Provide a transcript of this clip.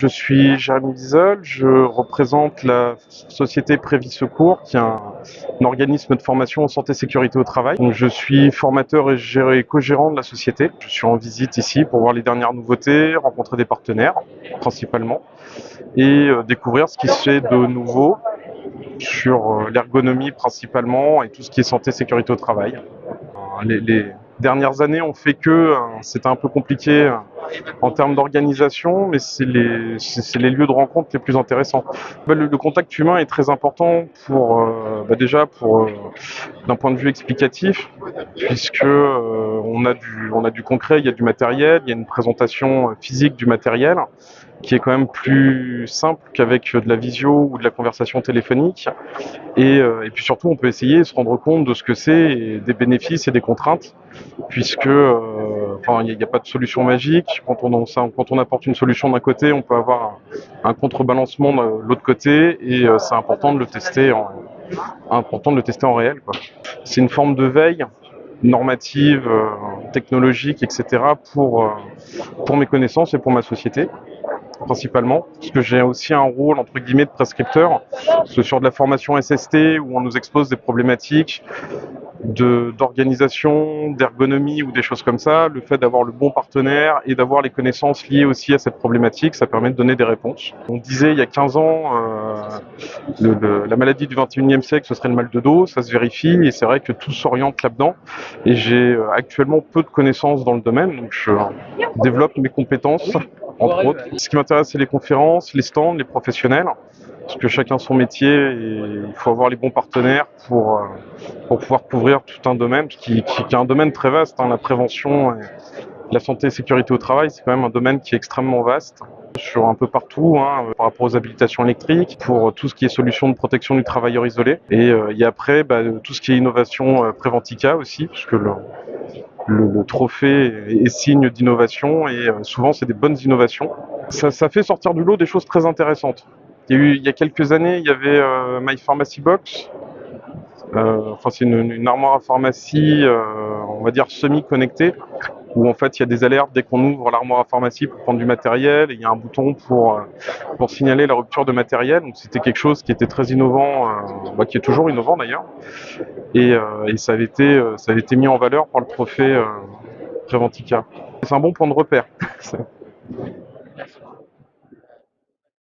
Je suis Jérémy Wiesel, je représente la société Prévis Secours, qui est un organisme de formation en santé et sécurité au travail. Donc, je suis formateur et co-gérant de la société. Je suis en visite ici pour voir les dernières nouveautés, rencontrer des partenaires principalement et découvrir ce qui se fait de nouveau sur l'ergonomie principalement et tout ce qui est santé et sécurité au travail. Les dernières années ont fait que c'était un peu compliqué en termes d'organisation, mais c'est les lieux de rencontre les plus intéressants. Le contact humain est très important pour déjà pour d'un point de vue explicatif, puisque on a du concret, il y a du matériel, il y a une présentation physique du matériel qui est quand même plus simple qu'avec de la visio ou de la conversation téléphonique. Et puis surtout, on peut essayer de se rendre compte de ce que c'est, et des bénéfices et des contraintes, puisque il n'y a pas de solution magique. Quand on apporte une solution d'un côté, on peut avoir un contrebalancement de l'autre côté, et c'est important de le tester en réel, quoi. C'est une forme de veille normative, technologique, etc. pour mes connaissances et pour ma société principalement, parce que j'ai aussi un rôle entre guillemets de prescripteur, parce que sur de la formation SST où on nous expose des problématiques d'organisation, d'ergonomie ou des choses comme ça, le fait d'avoir le bon partenaire et d'avoir les connaissances liées aussi à cette problématique, ça permet de donner des réponses. On disait il y a 15 ans, la maladie du 21e siècle, ce serait le mal de dos, ça se vérifie et c'est vrai que tout s'oriente là-dedans. Et j'ai actuellement peu de connaissances dans le domaine, donc je développe mes compétences, entre autres. Ce qui m'intéresse, c'est les conférences, les stands, les professionnels, parce que chacun son métier et il faut avoir les bons partenaires pour pouvoir couvrir tout un domaine qui est un domaine très vaste, hein. La prévention et la santé et sécurité au travail, c'est quand même un domaine qui est extrêmement vaste. Sur un peu partout, hein, par rapport aux habilitations électriques, pour tout ce qui est solution de protection du travailleur isolé. Et après, tout ce qui est innovation Préventica aussi, puisque le trophée est signe d'innovation et souvent c'est des bonnes innovations. Ça fait sortir du lot des choses très intéressantes. Il y a quelques années, il y avait My Pharmacy Box. C'est une armoire à pharmacie, on va dire semi-connectée, où en fait il y a des alertes dès qu'on ouvre l'armoire à pharmacie pour prendre du matériel, et il y a un bouton pour signaler la rupture de matériel. Donc c'était quelque chose qui était très innovant, qui est toujours innovant d'ailleurs, et ça avait été mis en valeur par le trophée Préventica. C'est un bon point de repère.